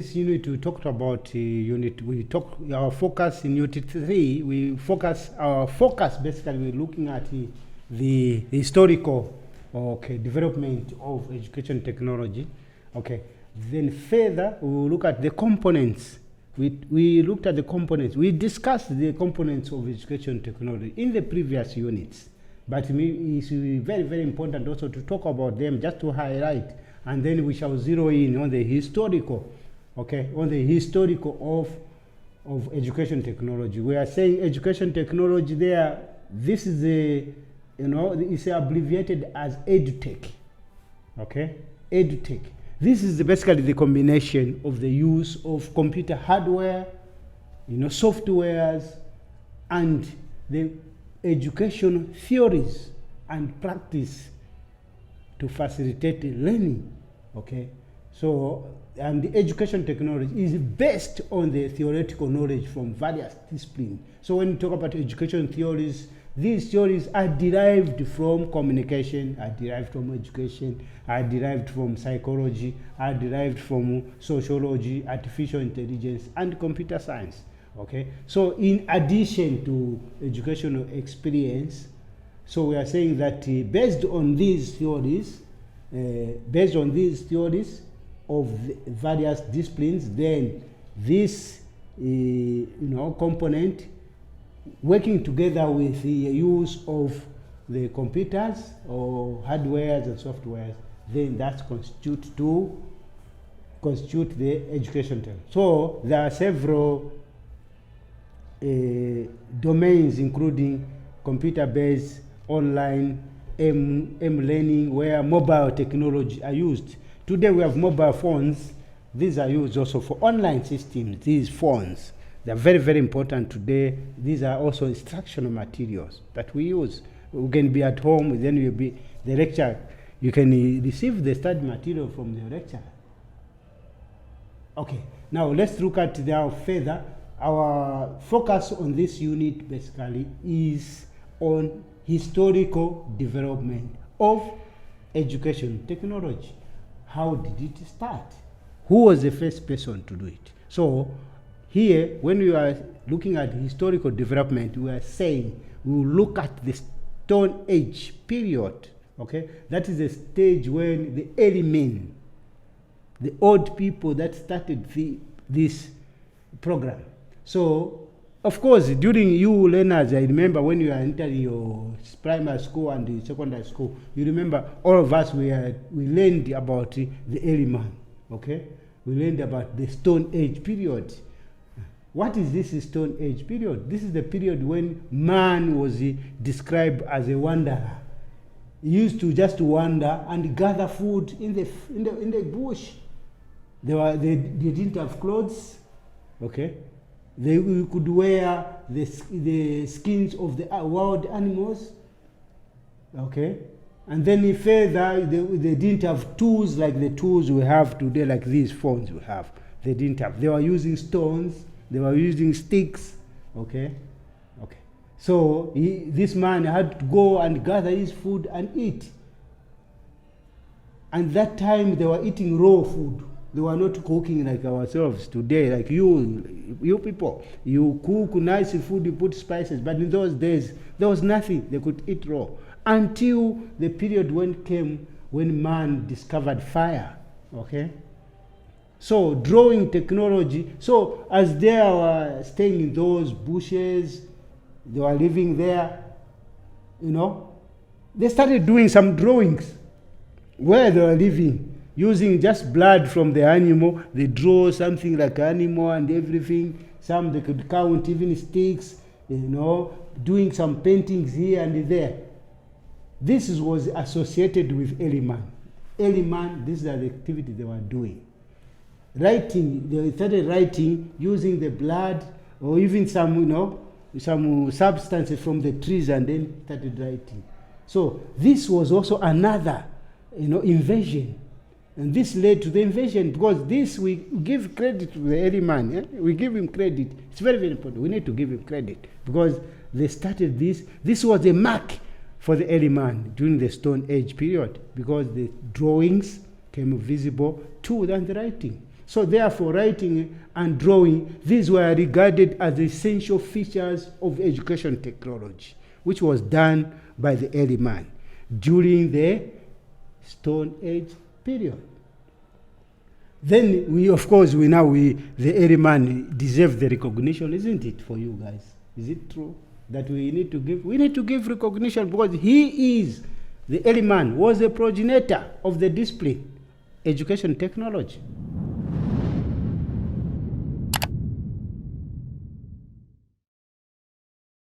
this unit we talked about our focus in unit 3. Our focus basically we're looking at the historical development of education technology. Okay. Then further we will look at the components. We looked at the components. We discussed the components of education technology in the previous units. But it's very, very important also to talk about them, just to highlight, and then we shall zero in on the historical, of education technology. We are saying education technology there, this is it's abbreviated as edutech, okay? Edutech. This is basically the combination of the use of computer hardware, softwares, and the educational theories and practice to facilitate learning, okay? So, and the education technology is based on the theoretical knowledge from various disciplines. So when you talk about education theories, these theories are derived from communication, are derived from education, are derived from psychology, are derived from sociology, artificial intelligence, and computer science. Okay, so in addition to educational experience, so we are saying that based on these theories of the various disciplines, then this component working together with the use of the computers or hardwares and softwares, then that constitute the education term. So there are several domains, including computer-based, online, learning, where mobile technology are used. Today we have mobile phones. These are used also for online systems. These phones, they're very, very important today. These are also instructional materials that we use. We can be at home, then you'll be the lecture. You can receive the study material from the lecture. Okay, now let's look at now further. Our focus on this unit basically is on historical development of education technology. How did it start? Who was the first person to do it? So here, when we are looking at historical development, we are saying we will look at the Stone Age period. Okay, that is the stage when the early men, the old people that started this program. So, of course, during you learners, I remember when you are entering your primary school and secondary school, you remember all of us, we learned about the early man, okay? We learned about the Stone Age period. What is this Stone Age period? This is the period when man was described as a wanderer. He used to just wander and gather food in the bush. They didn't have clothes, okay? They could wear the skins of the wild animals, okay? And then further, they didn't have tools like the tools we have today, like these phones we have. They didn't have. They were using stones. They were using sticks, okay? Okay. So this man had to go and gather his food and eat. And that time, they were eating raw food. They were not cooking like ourselves today, like you people. You cook nice food, you put spices, but in those days, there was nothing. They could eat raw. Until the period came when man discovered fire, okay? So drawing technology, so as they were staying in those bushes, they were living there, they started doing some drawings where they were living. Using just blood from the animal, they draw something like animal and everything. Some they could count even sticks, doing some paintings here and there. This was associated with early man. Early man, these are the activities they were doing. Writing, they started writing using the blood or even some substances from the trees, and then started writing. So this was also another, invention. And this led to the invention, because this we give credit to the early man. Yeah? We give him credit. It's very, very important. We need to give him credit because they started this. This was a mark for the early man during the Stone Age period, because the drawings came visible too than the writing. So therefore, writing and drawing, these were regarded as the essential features of education technology, which was done by the early man during the Stone Age period. Then the early man deserve the recognition, isn't it, for you guys? Is it true that we need to give recognition, because he is, the early man was a progenitor of the discipline, education technology.